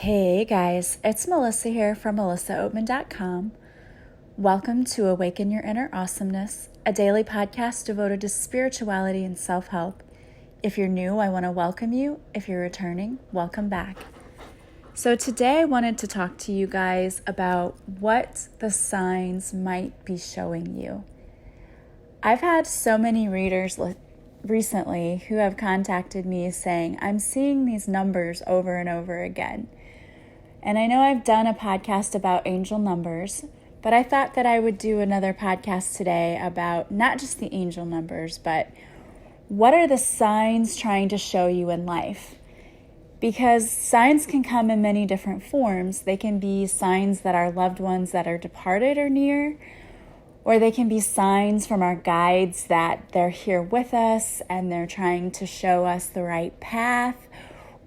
Hey guys, it's Melissa here from melissaoatman.com. Welcome to Awaken Your Inner Awesomeness, a daily podcast devoted to spirituality and self-help. If you're new, I want to welcome you. If you're returning, welcome back. So today I wanted to talk to you guys about what the signs might be showing you. I've had so many readers recently who have contacted me saying, I'm seeing these numbers over and over again. And I know I've done a podcast about angel numbers, but I thought that I would do another podcast today about not just the angel numbers, but what are the signs trying to show you in life? Because signs can come in many different forms. They can be signs that our loved ones that are departed are near, or they can be signs from our guides that they're here with us and they're trying to show us the right path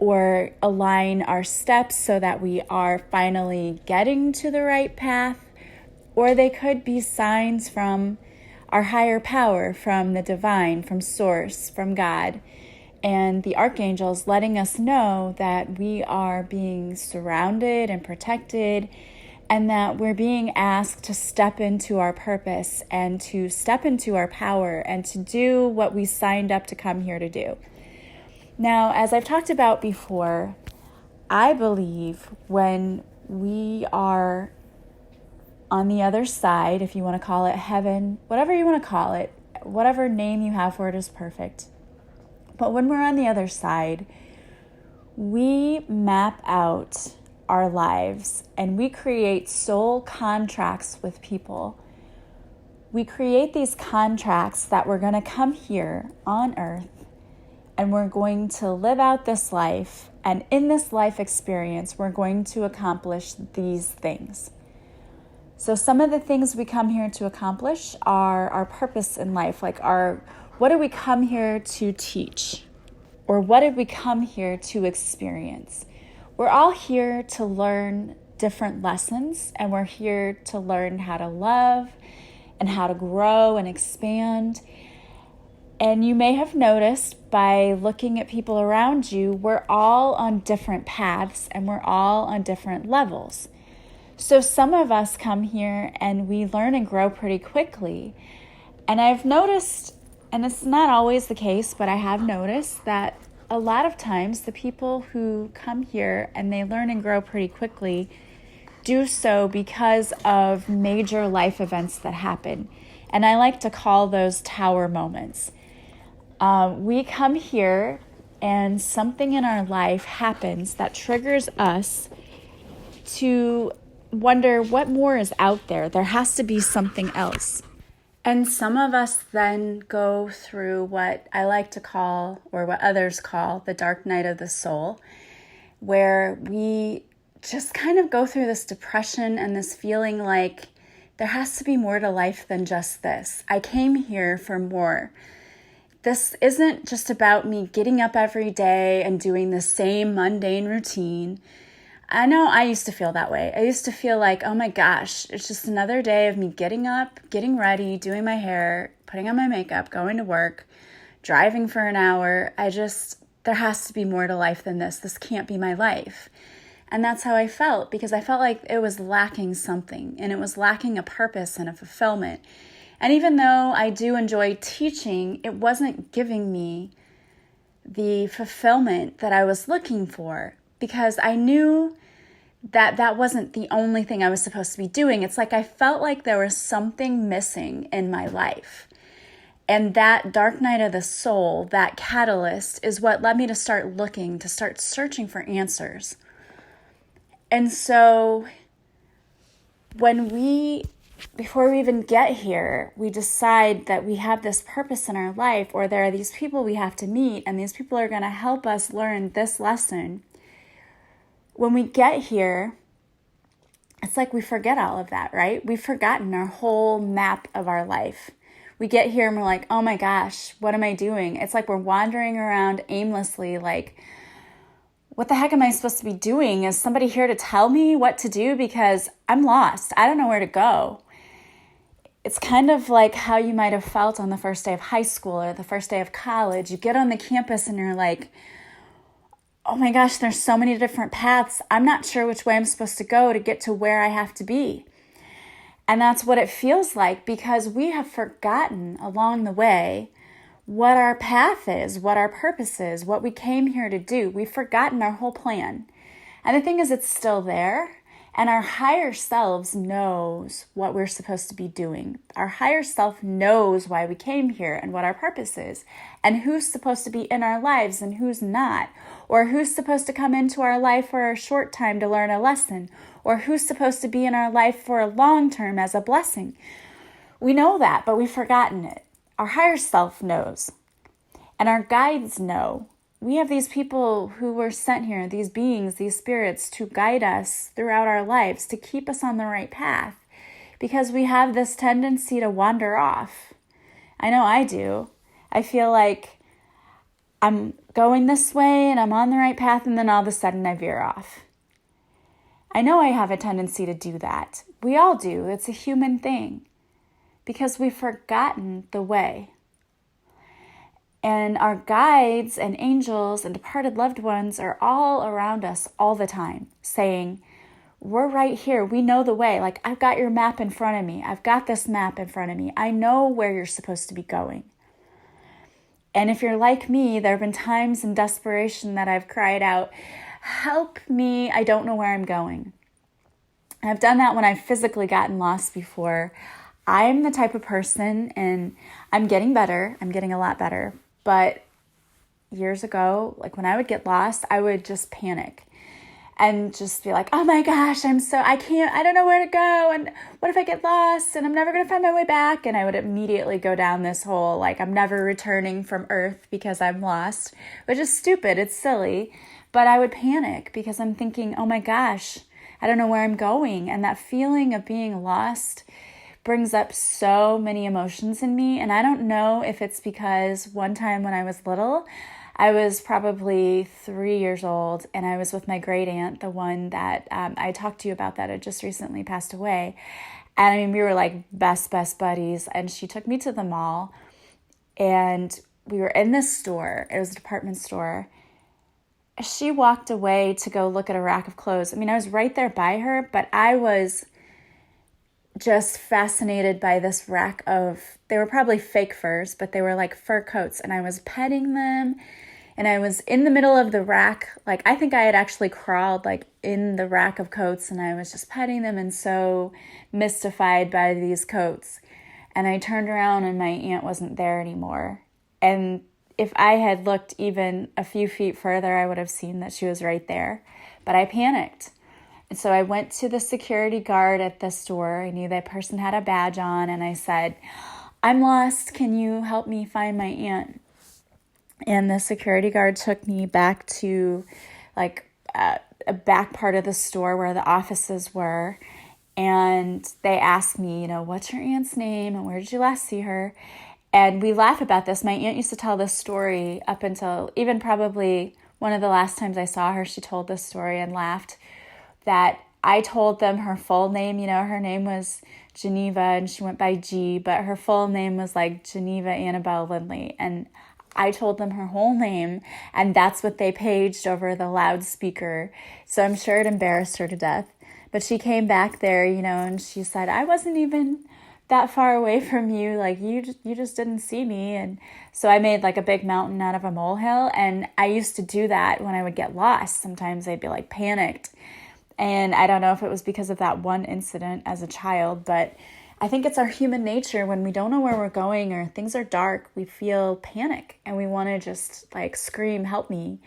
or align our steps so that we are finally getting to the right path. Or they could be signs from our higher power, from the divine, from source, from God, and the archangels letting us know that we are being surrounded and protected, and that we're being asked to step into our purpose and to step into our power and to do what we signed up to come here to do. Now, as I've talked about before, I believe when we are on the other side, if you want to call it heaven, whatever you want to call it, whatever name you have for it is perfect. But when we're on the other side, we map out our lives and we create soul contracts with people. We create these contracts that we're going to come here on earth and we're going to live out this life. And in this life experience, we're going to accomplish these things. So some of the things we come here to accomplish are our purpose in life, like what did we come here to teach? Or what did we come here to experience? We're all here to learn different lessons, and we're here to learn how to love and how to grow and expand. And you may have noticed by looking at people around you, we're all on different paths and we're all on different levels. So some of us come here and we learn and grow pretty quickly. And I've noticed, and it's not always the case, but I have noticed that a lot of times the people who come here and they learn and grow pretty quickly do so because of major life events that happen. And I like to call those tower moments. We come here and something in our life happens that triggers us to wonder what more is out there. There has to be something else. And some of us then go through what I like to call, or what others call, the dark night of the soul, where we just kind of go through this depression and this feeling like there has to be more to life than just this. I came here for more. This isn't just about me getting up every day and doing the same mundane routine. I know I used to feel that way. I used to feel like, oh my gosh, it's just another day of me getting up, getting ready, doing my hair, putting on my makeup, going to work, driving for an hour. There has to be more to life than this. This can't be my life. And that's how I felt, because I felt like it was lacking something, and it was lacking a purpose and a fulfillment. And even though I do enjoy teaching, it wasn't giving me the fulfillment that I was looking for, because I knew that that wasn't the only thing I was supposed to be doing. It's like I felt like there was something missing in my life. And that dark night of the soul, that catalyst, is what led me to start looking, to start searching for answers. And so before we even get here, we decide that we have this purpose in our life, or there are these people we have to meet, and these people are going to help us learn this lesson. When we get here, it's like we forget all of that, right? We've forgotten our whole map of our life. We get here and we're like, oh my gosh, what am I doing? It's like we're wandering around aimlessly, like, what the heck am I supposed to be doing? Is somebody here to tell me what to do? Because I'm lost. I don't know where to go. It's kind of like how you might have felt on the first day of high school or the first day of college. You get on the campus and you're like, oh my gosh, there's so many different paths. I'm not sure which way I'm supposed to go to get to where I have to be. And that's what it feels like, because we have forgotten along the way what our path is, what our purpose is, what we came here to do. We've forgotten our whole plan. And the thing is, it's still there. And our higher selves knows what we're supposed to be doing. Our higher self knows why we came here and what our purpose is, and who's supposed to be in our lives and who's not, or who's supposed to come into our life for a short time to learn a lesson, or who's supposed to be in our life for a long term as a blessing. We know that, but we've forgotten it. Our higher self knows, and our guides know. We have these people who were sent here, these beings, these spirits, to guide us throughout our lives, to keep us on the right path, because we have this tendency to wander off. I know I do. I feel like I'm going this way and I'm on the right path, and then all of a sudden I veer off. I know I have a tendency to do that. We all do. It's a human thing, because we've forgotten the way. And our guides and angels and departed loved ones are all around us all the time, saying, we're right here. We know the way. Like, I've got your map in front of me. I've got this map in front of me. I know where you're supposed to be going. And if you're like me, there have been times in desperation that I've cried out, help me. I don't know where I'm going. And I've done that when I've physically gotten lost before. I'm the type of person, and I'm getting better. I'm getting a lot better. But years ago, like when I would get lost, I would just panic and just be like, oh my gosh, I don't know where to go. And what if I get lost and I'm never going to find my way back? And I would immediately go down this whole, like, I'm never returning from Earth because I'm lost, which is stupid. It's silly. But I would panic because I'm thinking, oh my gosh, I don't know where I'm going. And that feeling of being lost brings up so many emotions in me. And I don't know if it's because one time when I was little, I was probably 3 years old, and I was with my great aunt, the one that I talked to you about that had just recently passed away. And I mean, we were like best buddies. And she took me to the mall, and we were in this store. It was a department store. She walked away to go look at a rack of clothes. I mean, I was right there by her, but I was just fascinated by this rack of, they were probably fake furs, but they were like fur coats, and I was petting them, and I was in the middle of the rack. Like, I think I had actually crawled like in the rack of coats, and I was just petting them and so mystified by these coats. And I turned around and my aunt wasn't there anymore. And if I had looked even a few feet further, I would have seen that she was right there. But I panicked. And so I went to the security guard at the store. I knew that person had a badge on, and I said, I'm lost. Can you help me find my aunt? And the security guard took me back to like a back part of the store where the offices were. And they asked me, what's your aunt's name and where did you last see her? And we laugh about this. My aunt used to tell this story up until even probably one of the last times I saw her. She told this story and laughed that I told them her full name. Her name was Geneva and she went by G, but her full name was like Geneva Annabelle Lindley. And I told them her whole name, and that's what they paged over the loudspeaker. So I'm sure it embarrassed her to death. But she came back there, and she said, I wasn't even that far away from you. Like, you just didn't see me. And so I made like a big mountain out of a molehill. And I used to do that when I would get lost. Sometimes I'd be like panicked. And I don't know if it was because of that one incident as a child, but I think it's our human nature. When we don't know where we're going or things are dark, we feel panic and we want to just like scream, help me.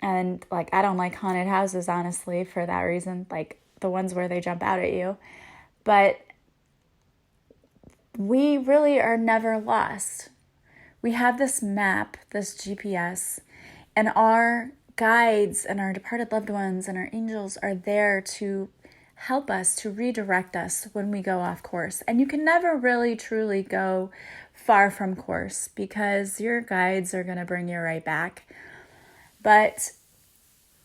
And like, I don't like haunted houses, honestly, for that reason, like the ones where they jump out at you. But we really are never lost. We have this map, this GPS, and our guides and our departed loved ones and our angels are there to help us, to redirect us when we go off course. And you can never really truly go far from course because your guides are going to bring you right back. But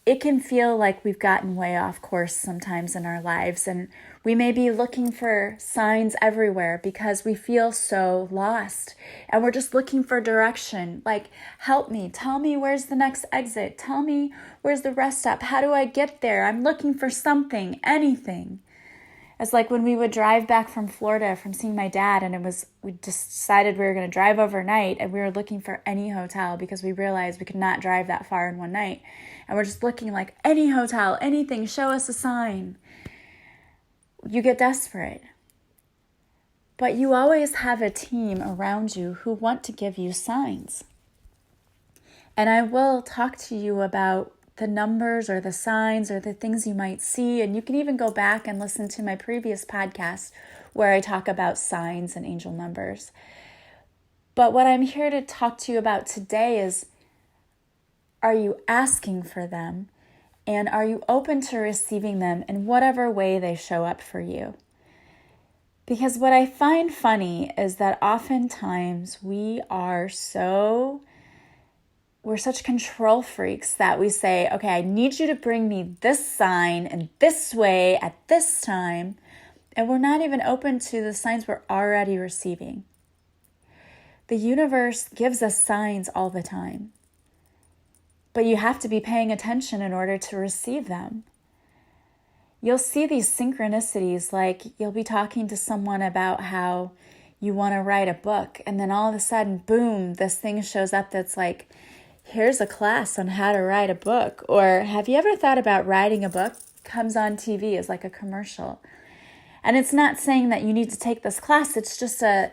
it can feel like we've gotten way off course sometimes in our lives, and we may be looking for signs everywhere because we feel so lost, and we're just looking for direction. Like, help me, tell me where's the next exit, tell me where's the rest stop, how do I get there? I'm looking for something, anything. It's like when we would drive back from Florida from seeing my dad, and we just decided we were going to drive overnight, and we were looking for any hotel because we realized we could not drive that far in one night. And we're just looking like any hotel, anything, show us a sign. You get desperate. But you always have a team around you who want to give you signs. And I will talk to you about the numbers or the signs or the things you might see. And you can even go back and listen to my previous podcast where I talk about signs and angel numbers. But what I'm here to talk to you about today is, are you asking for them? And are you open to receiving them in whatever way they show up for you? Because what I find funny is that oftentimes we're such control freaks that we say, okay, I need you to bring me this sign in this way at this time. And we're not even open to the signs we're already receiving. The universe gives us signs all the time. But you have to be paying attention in order to receive them. You'll see these synchronicities, like you'll be talking to someone about how you want to write a book, and then all of a sudden, boom, this thing shows up that's like, here's a class on how to write a book. Or have you ever thought about writing a book? Comes on TV as like a commercial. And it's not saying that you need to take this class. It's just a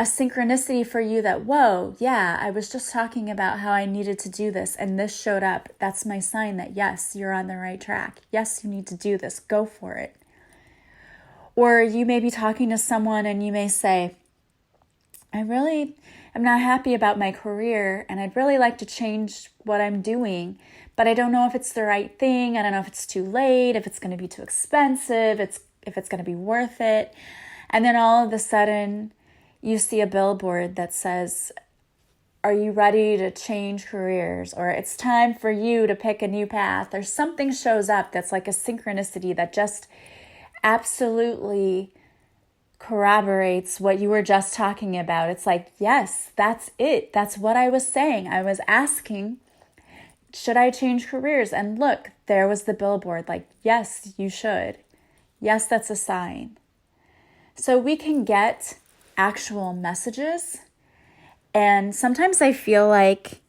synchronicity for you that, whoa, yeah, I was just talking about how I needed to do this and this showed up. That's my sign that, yes, you're on the right track. Yes, you need to do this. Go for it. Or you may be talking to someone and you may say, I really am not happy about my career and I'd really like to change what I'm doing, but I don't know if it's the right thing. I don't know if it's too late, if it's going to be too expensive, if it's going to be worth it. And then all of a sudden, you see a billboard that says, are you ready to change careers? Or it's time for you to pick a new path. Or something shows up that's like a synchronicity that just absolutely corroborates what you were just talking about. It's like, yes, that's it. That's what I was saying. I was asking, should I change careers? And look, there was the billboard. Like, yes, you should. Yes, that's a sign. So we can get actual messages. And sometimes I feel like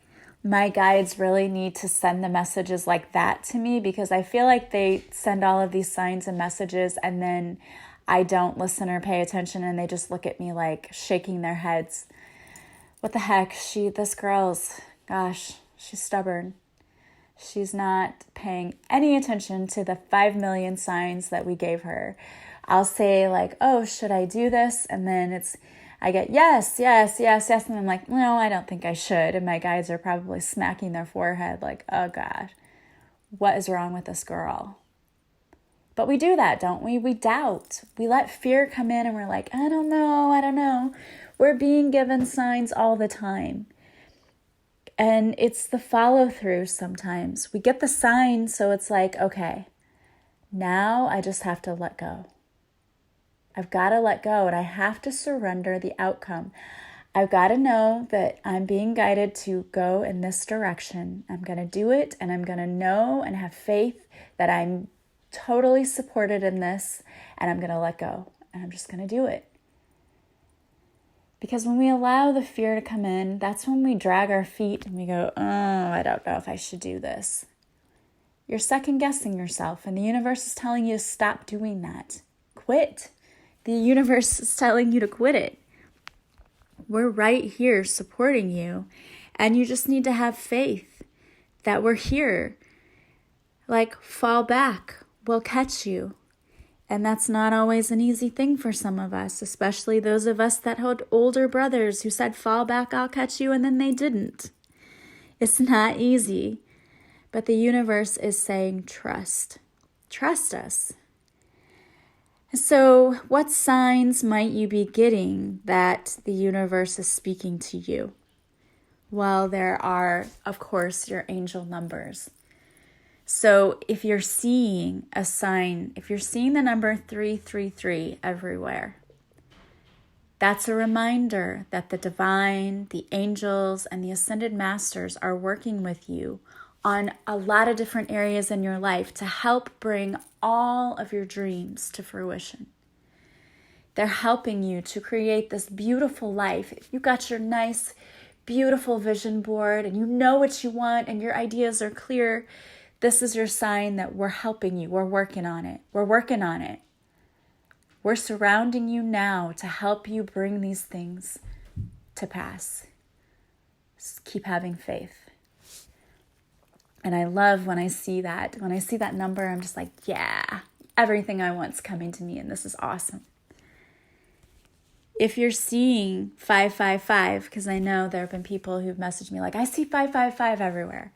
my guides really need to send the messages like that to me, because I feel like they send all of these signs and messages and then I don't listen or pay attention and they just look at me like shaking their heads. What the heck? This girl's, gosh, she's stubborn. She's not paying any attention to the 5 million signs that we gave her. I'll say like, oh, should I do this? And then I get yes, yes, yes, yes. And I'm like, no, I don't think I should. And my guides are probably smacking their forehead like, oh God, what is wrong with this girl? But we do that, don't we? We doubt. We let fear come in and we're like, I don't know. We're being given signs all the time. And it's the follow through sometimes. We get the sign, so it's like, okay, now I just have to let go. I've got to let go and I have to surrender the outcome. I've got to know that I'm being guided to go in this direction. I'm going to do it, and I'm going to know and have faith that I'm totally supported in this, and I'm going to let go, and I'm just going to do it. Because when we allow the fear to come in, that's when we drag our feet and we go, oh, I don't know if I should do this. You're second guessing yourself, and the universe is telling you to stop doing that. Quit. The universe is telling you to quit it. We're right here supporting you, and you just need to have faith that we're here. Like, fall back, we'll catch you. And that's not always an easy thing for some of us, especially those of us that had older brothers who said, fall back, I'll catch you, and then they didn't. It's not easy, but the universe is saying, trust. Trust us. So what signs might you be getting that the universe is speaking to you? Well, there are, of course, your angel numbers. So if you're seeing a sign, if you're seeing the number 333 everywhere, that's a reminder that the divine, the angels, and the ascended masters are working with you on a lot of different areas in your life to help bring all of your dreams to fruition. They're helping you to create this beautiful life. If you got your nice, beautiful vision board and you know what you want and your ideas are clear, this is your sign that we're helping you. We're working on it. We're working on it. We're surrounding you now to help you bring these things to pass. Just keep having faith. And I love when I see that. When I see that number, I'm just like, yeah, everything I want's coming to me, and this is awesome. If you're seeing 555, because I know there have been people who've messaged me like, I see 555 everywhere.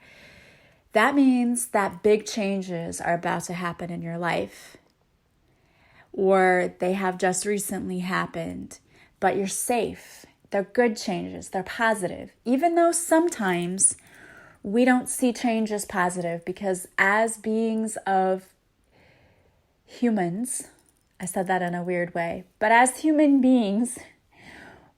That means that big changes are about to happen in your life, or they have just recently happened, but you're safe. They're good changes. They're positive. Even though sometimes we don't see change as positive, because as beings of humans, I said that in a weird way, but as human beings,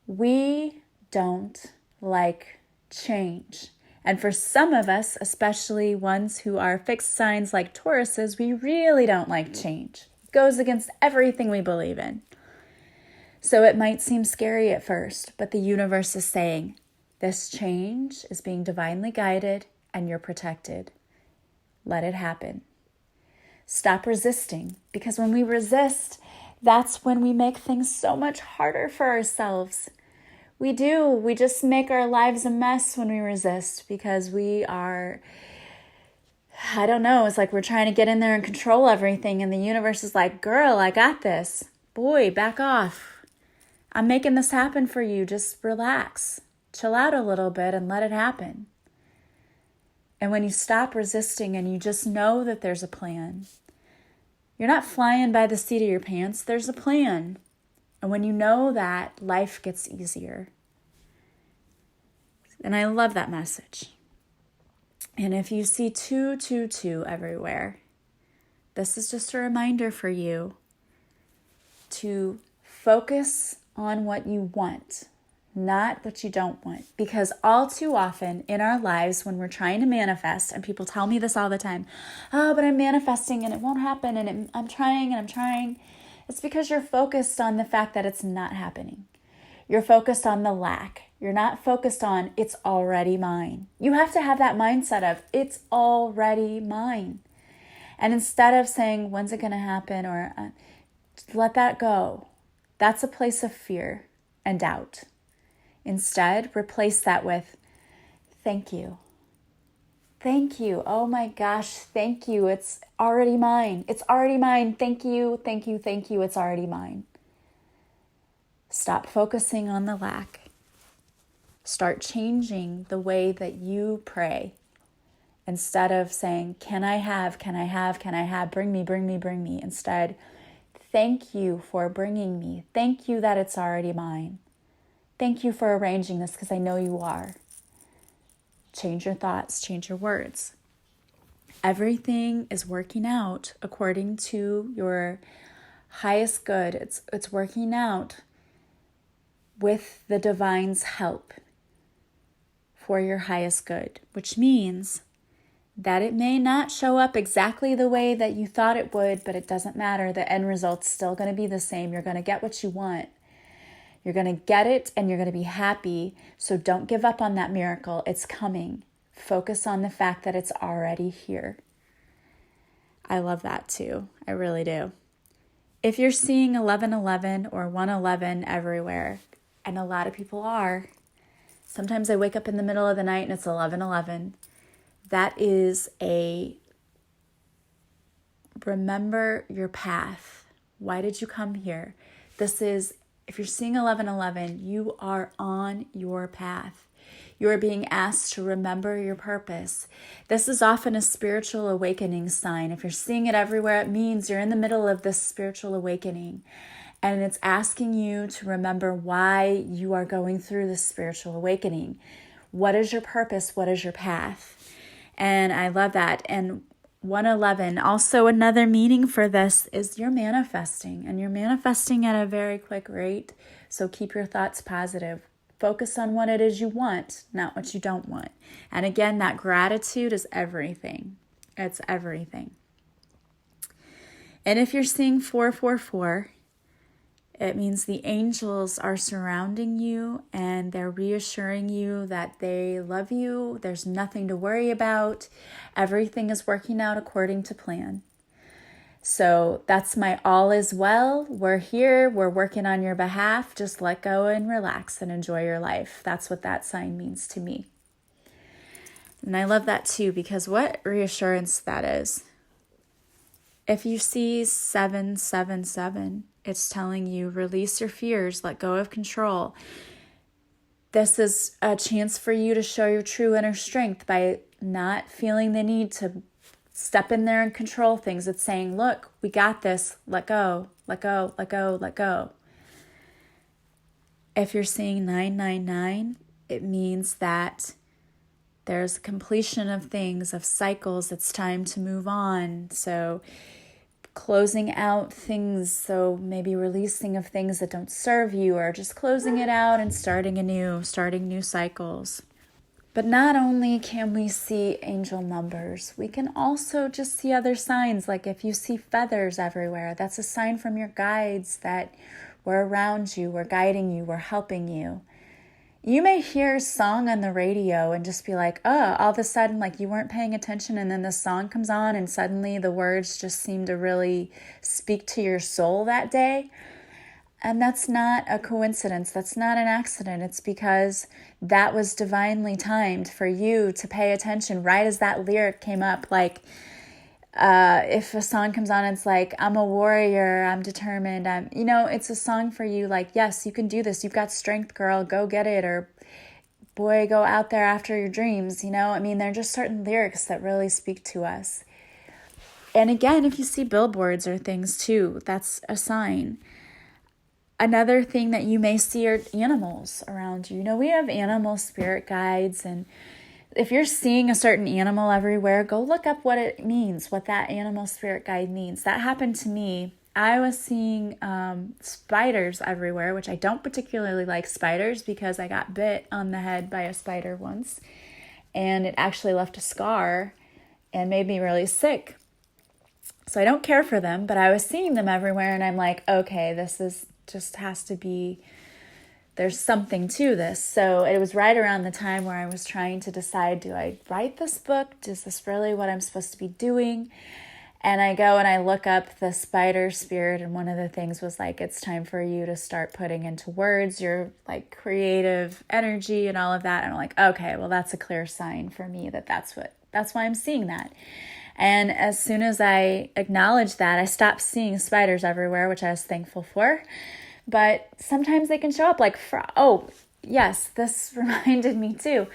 we don't like change. And for some of us, especially ones who are fixed signs like Tauruses, we really don't like change. It goes against everything we believe in. So it might seem scary at first, but the universe is saying, this change is being divinely guided and you're protected. Let it happen. Stop resisting, because when we resist, that's when we make things so much harder for ourselves. We do. We just make our lives a mess when we resist, because we are, I don't know, it's like we're trying to get in there and control everything, and the universe is like, girl, I got this. Boy, back off. I'm making this happen for you. Just relax. Chill out a little bit and let it happen. And when you stop resisting and you just know that there's a plan, you're not flying by the seat of your pants. There's a plan. And when you know that, life gets easier. And I love that message. And if you see 222 everywhere, this is just a reminder for you to focus on what you want, not what you don't want. Because all too often in our lives, when we're trying to manifest, and people tell me this all the time, oh, but I'm manifesting and it won't happen, and I'm trying. It's because you're focused on the fact that it's not happening. You're focused on the lack. You're not focused on it's already mine. You have to have that mindset of it's already mine. And instead of saying, when's it going to happen? Or let that go. That's a place of fear and doubt. Instead, replace that with, thank you. Thank you. Oh my gosh, thank you. It's already mine. It's already mine. Thank you, thank you, thank you. It's already mine. Stop focusing on the lack. Start changing the way that you pray. Instead of saying, can I have, bring me. Instead, thank you for bringing me. Thank you that it's already mine. Thank you for arranging this, because I know you are. Change your thoughts, change your words. Everything is working out according to your highest good. It's working out with the divine's help for your highest good, which means that it may not show up exactly the way that you thought it would, but it doesn't matter. The end result's still going to be the same. You're going to get what you want. You're going to get it and you're going to be happy. So don't give up on that miracle. It's coming. Focus on the fact that it's already here. I love that too. I really do. If you're seeing 1111 or 111 everywhere, and a lot of people are, sometimes I wake up in the middle of the night and it's 1111. That is a remember your path. Why did you come here? This is, if you're seeing 1111, you are on your path. You are being asked to remember your purpose. This is often a spiritual awakening sign. If you're seeing it everywhere, it means you're in the middle of this spiritual awakening. And it's asking you to remember why you are going through this spiritual awakening. What is your purpose? What is your path? And I love that. And 111. Also, another meaning for this is you're manifesting, and you're manifesting at a very quick rate. So keep your thoughts positive. Focus on what it is you want, not what you don't want. And again, that gratitude is everything. It's everything. And if you're seeing 444, it means the angels are surrounding you and they're reassuring you that they love you. There's nothing to worry about. Everything is working out according to plan. So that's my all is well. We're here. We're working on your behalf. Just let go and relax and enjoy your life. That's what that sign means to me. And I love that too, because what reassurance that is. If you see 777, it's telling you release your fears, let go of control. This is a chance for you to show your true inner strength by not feeling the need to step in there and control things. It's saying, look, we got this. Let go, let go, let go, let go. If you're seeing 999, it means that there's completion of things, of cycles. It's time to move on. So closing out things, so maybe releasing of things that don't serve you, or just closing it out and starting new cycles. But not only can we see angel numbers, we can also just see other signs. Like if you see feathers everywhere, that's a sign from your guides that we're around you, we're guiding you, we're helping you. You may hear a song on the radio and just be like, oh, all of a sudden, like you weren't paying attention, and then the song comes on and suddenly the words just seem to really speak to your soul that day. And that's not a coincidence. That's not an accident. It's because that was divinely timed for you to pay attention right as that lyric came up. Like if a song comes on, it's like, I'm a warrior, I'm determined. It's a song for you. Like, yes, you can do this. You've got strength, girl. Go get it. Or boy, go out there after your dreams. They're just certain lyrics that really speak to us. And again, if you see billboards or things too, that's a sign. Another thing that you may see are animals around you. We have animal spirit guides, and if you're seeing a certain animal everywhere, go look up what it means, what that animal spirit guide means. That happened to me. I was seeing spiders everywhere, which I don't particularly like spiders because I got bit on the head by a spider once, and it actually left a scar and made me really sick. So I don't care for them, but I was seeing them everywhere, and I'm like, okay, this is just has to be, there's something to this. So it was right around the time where I was trying to decide, do I write this book? Is this really what I'm supposed to be doing? And I go and I look up the spider spirit, and one of the things was like, it's time for you to start putting into words your like creative energy and all of that. And I'm like, okay, well, that's a clear sign for me that's why I'm seeing that. And as soon as I acknowledged that, I stopped seeing spiders everywhere, which I was thankful for. But sometimes they can show up like, oh, yes, this reminded me too.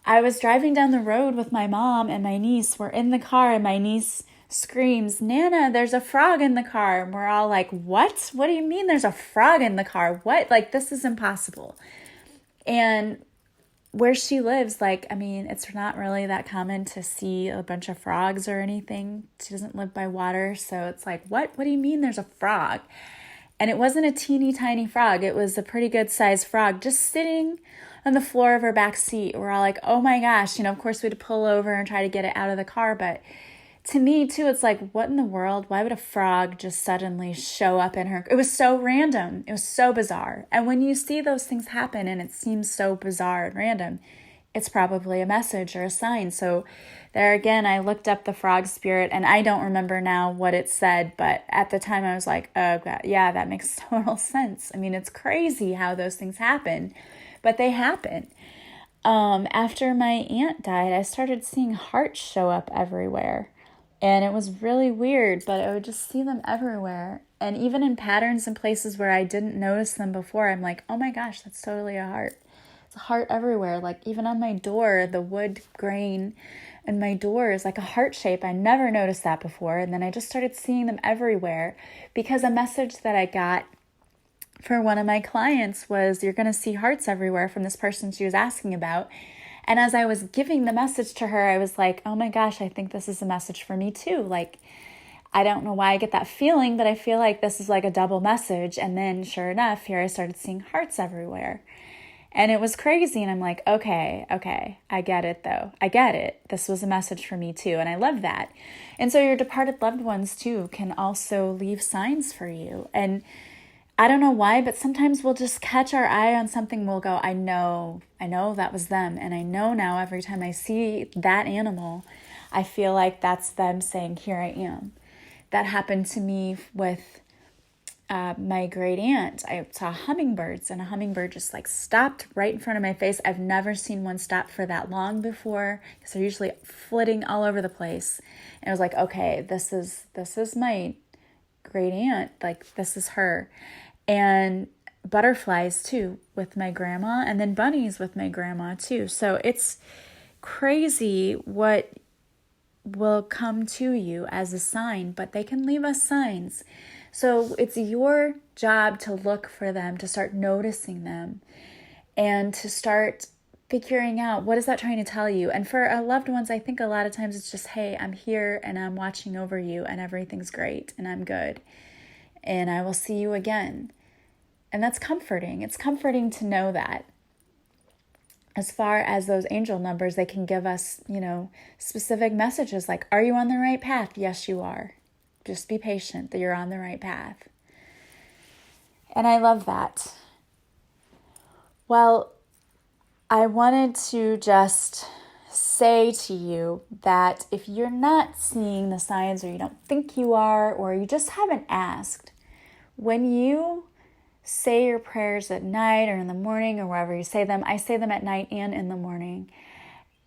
I was driving down the road with my mom and my niece. We're in the car and my niece screams, Nana, there's a frog in the car. And we're all like, what? What do you mean there's a frog in the car? What? Like, this is impossible. And where she lives, it's not really that common to see a bunch of frogs or anything. She doesn't live by water. So it's like, what? What do you mean there's a frog? And it wasn't a teeny tiny frog. It was a pretty good sized frog just sitting on the floor of her back seat. We're all like, oh my gosh. Of course we had to pull over and try to get it out of the car. But to me too, it's like, what in the world? Why would a frog just suddenly show up in her? It was so random. It was so bizarre. And when you see those things happen and it seems so bizarre and random, it's probably a message or a sign. So there again, I looked up the frog spirit, and I don't remember now what it said, but at the time I was like, oh God, yeah, that makes total sense. It's crazy how those things happen, but they happen. After my aunt died, I started seeing hearts show up everywhere. And it was really weird, but I would just see them everywhere. And even in patterns and places where I didn't notice them before, I'm like, oh my gosh, that's totally a heart. It's a heart everywhere. Like even on my door, the wood grain and my door is like a heart shape. I never noticed that before. And then I just started seeing them everywhere because a message that I got for one of my clients was, you're going to see hearts everywhere, from this person she was asking about. And as I was giving the message to her, I was like, oh my gosh, I think this is a message for me too. Like, I don't know why I get that feeling, but I feel like this is like a double message. And then sure enough, here I started seeing hearts everywhere. And it was crazy. And I'm like, okay, I get it though. I get it. This was a message for me too. And I love that. And so your departed loved ones too can also leave signs for you. And I don't know why, but sometimes we'll just catch our eye on something. We'll go, I know that was them. And I know now every time I see that animal, I feel like that's them saying, here I am. That happened to me with my great aunt. I saw hummingbirds, and a hummingbird just like stopped right in front of my face. I've never seen one stop for that long before, because they're usually flitting all over the place. And I was like, okay, this is my great aunt. Like, this is her. And butterflies too with my grandma, and then bunnies with my grandma too. So it's crazy what will come to you as a sign, but they can leave us signs. So it's your job to look for them, to start noticing them, and to start figuring out, what is that trying to tell you? And for our loved ones, I think a lot of times it's just, hey, I'm here and I'm watching over you and everything's great and I'm good and I will see you again. And that's comforting. It's comforting to know that. As far as those angel numbers, they can give us, specific messages like, are you on the right path? Yes, you are. Just be patient that you're on the right path. And I love that. Well, I wanted to just say to you that if you're not seeing the signs, or you don't think you are, or you just haven't asked, when you say your prayers at night or in the morning or wherever you say them, I say them at night and in the morning,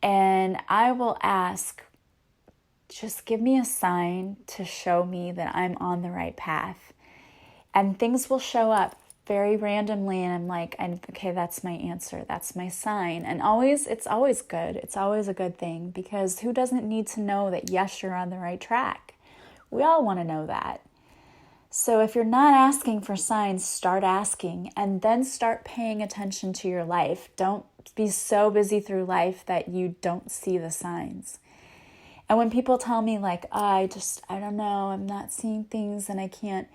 and I will ask, just give me a sign to show me that I'm on the right path. And things will show up very randomly, and I'm like, okay, that's my answer. That's my sign. And it's always good. It's always a good thing, because who doesn't need to know that, yes, you're on the right track? We all want to know that. So if you're not asking for signs, start asking, and then start paying attention to your life. Don't be so busy through life that you don't see the signs. And when people tell me like, I don't know, I'm not seeing things and I can't,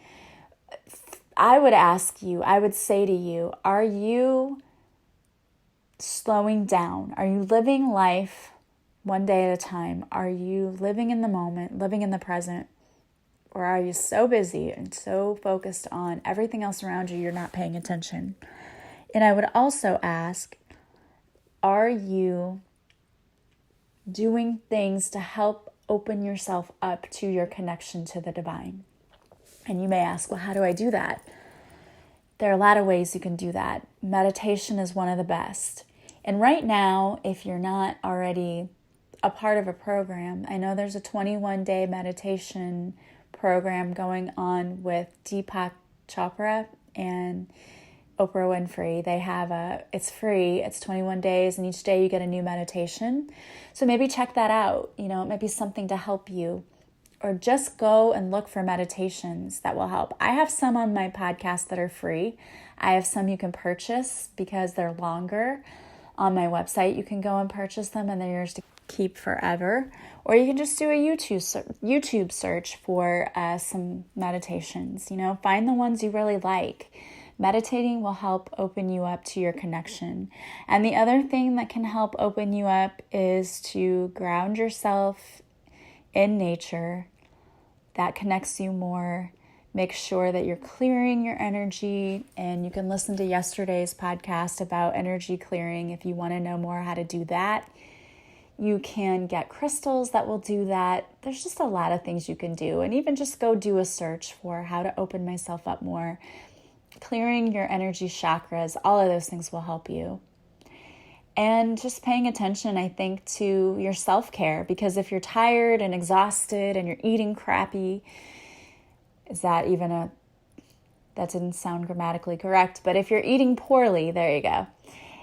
I would say to you, are you slowing down? Are you living life one day at a time? Are you living in the moment, living in the present? Or are you so busy and so focused on everything else around you, you're not paying attention? And I would also ask, are you doing things to help open yourself up to your connection to the divine? And you may ask, well, how do I do that? There are a lot of ways you can do that. Meditation is one of the best. And right now, if you're not already a part of a program, I know there's a 21-day meditation program going on with Deepak Chopra and Oprah Winfrey. They have it's free, it's 21 days, and each day you get a new meditation. So maybe check that out. It might be something to help you. Or just go and look for meditations that will help. I have some on my podcast that are free. I have some you can purchase because they're longer. On my website, you can go and purchase them, and they're yours to keep forever. Or you can just do a YouTube search for some meditations. Find the ones you really like. Meditating will help open you up to your connection. And the other thing that can help open you up is to ground yourself in nature. That connects you more. Make sure that you're clearing your energy, and you can listen to yesterday's podcast about energy clearing if you want to know more how to do that. You can get crystals that will do that. There's just a lot of things you can do, and even just go do a search for how to open myself up more. Clearing your energy chakras, all of those things will help you. And just paying attention, I think, to your self-care, because if you're tired and exhausted and you're eating crappy, that didn't sound grammatically correct, but if you're eating poorly, there you go.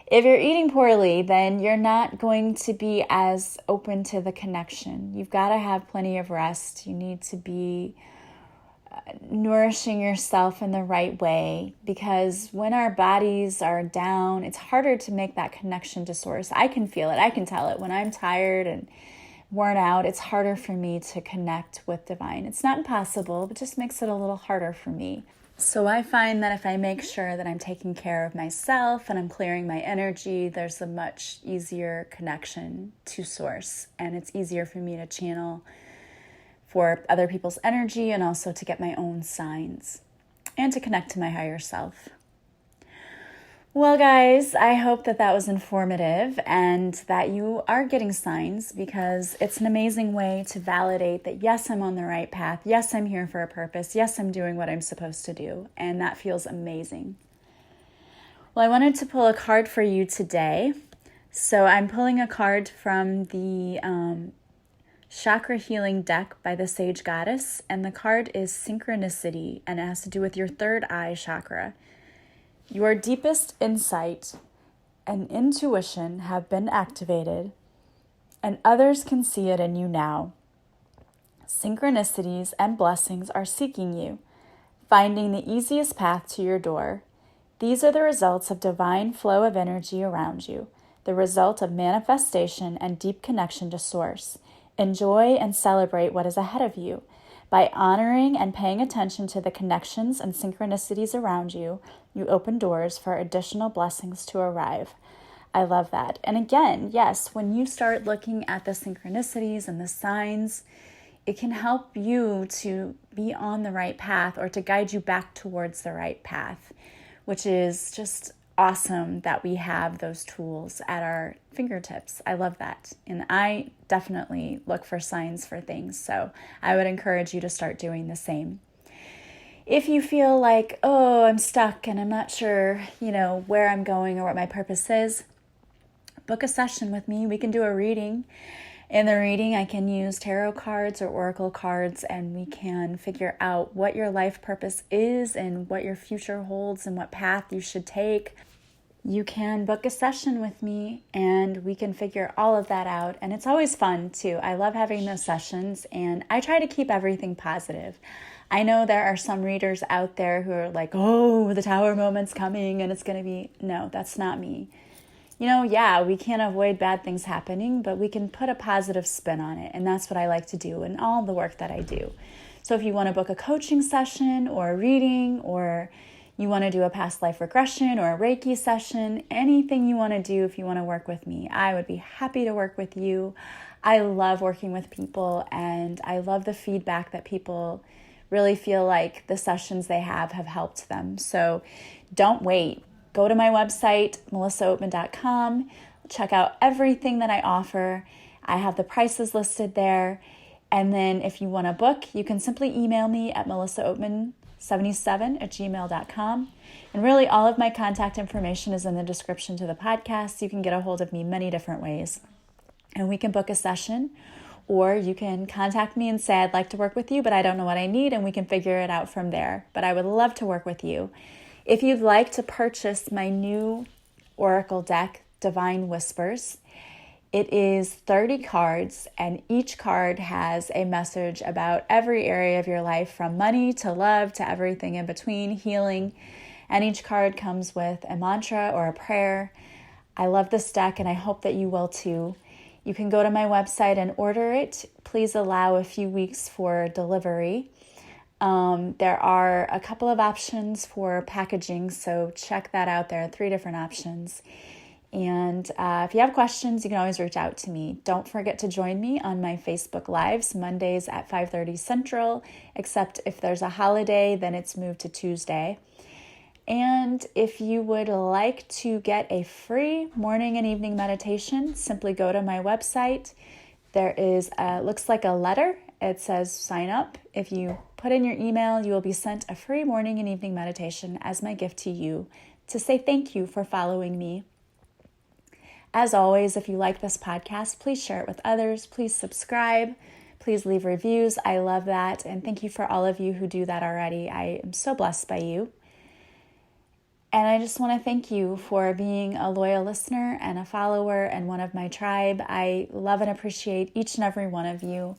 If you're eating poorly, then you're not going to be as open to the connection. You've got to have plenty of rest. You need to be nourishing yourself in the right way, because when our bodies are down, it's harder to make that connection to source. I can feel it. I can tell it. When I'm tired and worn out, it's harder for me to connect with divine. It's not impossible, but just makes it a little harder for me. So I find that if I make sure that I'm taking care of myself and I'm clearing my energy, there's a much easier connection to source, and it's easier for me to channel for other people's energy and also to get my own signs and to connect to my higher self. Well, guys, I hope that was informative and that you are getting signs, because it's an amazing way to validate that, yes, I'm on the right path. Yes, I'm here for a purpose. Yes, I'm doing what I'm supposed to do. And that feels amazing. Well, I wanted to pull a card for you today. So I'm pulling a card from the Chakra Healing deck by the Sage Goddess, and the card is Synchronicity, and it has to do with your third eye chakra. Your deepest insight and intuition have been activated, and others can see it in you now. Synchronicities and blessings are seeking you, finding the easiest path to your door. These are the results of divine flow of energy around you, the result of manifestation and deep connection to source. Enjoy and celebrate what is ahead of you. By honoring and paying attention to the connections and synchronicities around you, you open doors for additional blessings to arrive. I love that. And again, yes, when you start looking at the synchronicities and the signs, it can help you to be on the right path or to guide you back towards the right path, which is just awesome that we have those tools at our fingertips. I love that. And I definitely look for signs for things. So I would encourage you to start doing the same. If you feel like, oh, I'm stuck and I'm not sure, where I'm going or what my purpose is, book a session with me. We can do a reading. In the reading, I can use tarot cards or oracle cards, and we can figure out what your life purpose is and what your future holds and what path you should take. You can book a session with me and we can figure all of that out. And it's always fun too. I love having those sessions, and I try to keep everything positive. I know there are some readers out there who are like, oh, the tower moment's coming and it's going to be, no, that's not me. Yeah, we can't avoid bad things happening, but we can put a positive spin on it. And that's what I like to do in all the work that I do. So if you want to book a coaching session or a reading, or you want to do a past life regression or a Reiki session, anything you want to do, if you want to work with me, I would be happy to work with you. I love working with people, and I love the feedback that people really feel like the sessions they have helped them. So don't wait. Go to my website, melissaoatman.com. Check out everything that I offer. I have the prices listed there. And then if you want to book, you can simply email me at melissaoatman77@gmail.com. And really, all of my contact information is in the description to the podcast. You can get a hold of me many different ways. And we can book a session, or you can contact me and say, I'd like to work with you, but I don't know what I need, and we can figure it out from there. But I would love to work with you. If you'd like to purchase my new oracle deck, Divine Whispers, it is 30 cards, and each card has a message about every area of your life, from money to love to everything in between, healing. And each card comes with a mantra or a prayer. I love this deck, and I hope that you will too. You can go to my website and order it. Please allow a few weeks for delivery. There are a couple of options for packaging, so check that out. There are 3 different options. And if you have questions, you can always reach out to me. Don't forget to join me on my Facebook Lives, Mondays at 5:30 Central, except if there's a holiday, then it's moved to Tuesday. And if you would like to get a free morning and evening meditation, simply go to my website. There is looks like a letter. It says sign up. If you put in your email, you will be sent a free morning and evening meditation as my gift to you, to say thank you for following me. As always, if you like this podcast, please share it with others. Please subscribe. Please leave reviews. I love that. And thank you for all of you who do that already. I am so blessed by you. And I just want to thank you for being a loyal listener and a follower and one of my tribe. I love and appreciate each and every one of you.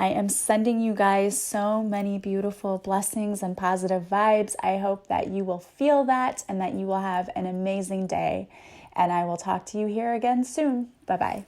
I am sending you guys so many beautiful blessings and positive vibes. I hope that you will feel that and that you will have an amazing day. And I will talk to you here again soon. Bye-bye.